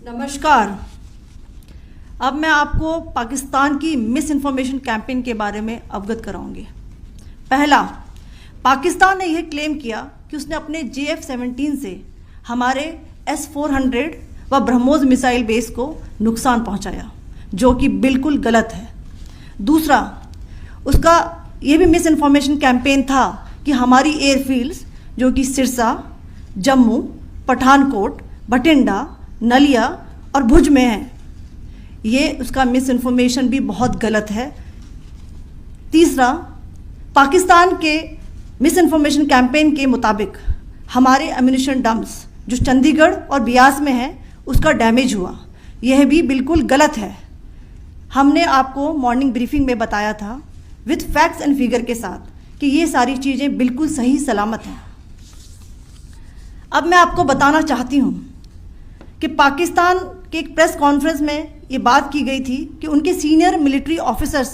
नमस्कार। अब मैं आपको पाकिस्तान की मिस इन्फॉर्मेशन कैंपेन के बारे में अवगत कराऊंगी। पहला, पाकिस्तान ने यह क्लेम किया कि उसने अपने JF-17 से हमारे S-400 व ब्रह्मोस मिसाइल बेस को नुकसान पहुंचाया, जो कि बिल्कुल गलत है। दूसरा, उसका यह भी मिस इन्फॉर्मेशन कैंपेन था कि हमारी एयरफील्ड्स जो कि सिरसा, जम्मू, पठानकोट, बठिंडा, नलिया और भुज में है, ये उसका मिस इन्फॉर्मेशन भी बहुत गलत है। तीसरा, पाकिस्तान के मिस इन्फॉर्मेशन कैंपेन के मुताबिक हमारे एम्यूनिशन डम्प्स जो चंडीगढ़ और बियास में है उसका डैमेज हुआ, यह भी बिल्कुल गलत है। हमने आपको मॉर्निंग ब्रीफिंग में बताया था विथ फैक्ट्स एंड फिगर के साथ कि ये सारी चीज़ें बिल्कुल सही सलामत हैं। अब मैं आपको बताना चाहती हूँ कि पाकिस्तान के एक प्रेस कॉन्फ्रेंस में ये बात की गई थी कि उनके सीनियर मिलिट्री ऑफिसर्स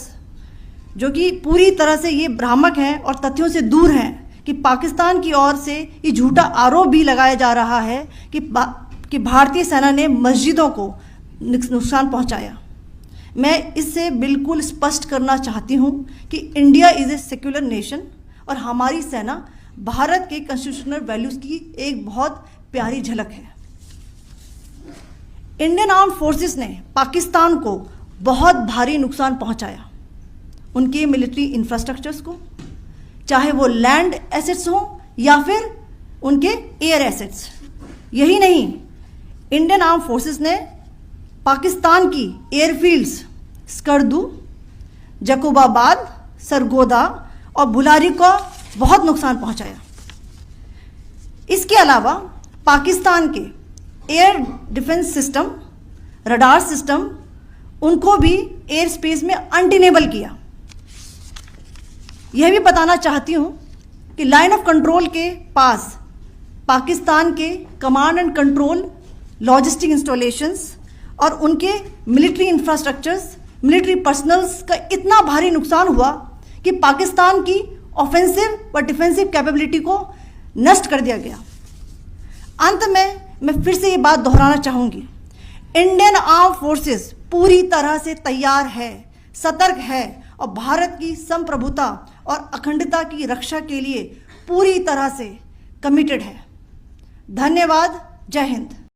जो कि पूरी तरह से ये भ्रामक हैं और तथ्यों से दूर हैं कि पाकिस्तान की ओर से ये झूठा आरोप भी लगाया जा रहा है कि भारतीय सेना ने मस्जिदों को नुकसान पहुंचाया। मैं इससे बिल्कुल स्पष्ट करना चाहती हूं कि India is a secular nation और हमारी सेना भारत के कॉन्स्टिट्यूशनल वैल्यूज़ की एक बहुत प्यारी झलक है। इंडियन आर्म फोर्सेस ने पाकिस्तान को बहुत भारी नुकसान पहुंचाया, उनके मिलिट्री इंफ्रास्ट्रक्चर्स को, चाहे वो लैंड एसेट्स हों या फिर उनके एयर एसेट्स। यही नहीं, इंडियन आर्म फोर्सेस ने पाकिस्तान की एयरफील्ड्स स्कर्दू, जकोबाबाद, सरगोदा और बुलारी को बहुत नुकसान पहुंचाया। इसके अलावा पाकिस्तान के air defence system, radar system, उनको भी एयर स्पेस में अनटेनेबल किया। यह भी बताना चाहती हूँ कि लाइन ऑफ कंट्रोल के पास पाकिस्तान के command and control logistic installations और उनके मिलिट्री इंफ्रास्ट्रक्चर्स, मिलिट्री पर्सनल्स का इतना भारी नुकसान हुआ कि पाकिस्तान की ऑफेंसिव व डिफेंसिव कैपेबिलिटी को नष्ट कर दिया गया। अंत में मैं फिर से ये बात दोहराना चाहूँगी, इंडियन आर्म फोर्सेस पूरी तरह से तैयार है, सतर्क है और भारत की संप्रभुता और अखंडता की रक्षा के लिए पूरी तरह से कमिटेड है। धन्यवाद। जय हिंद।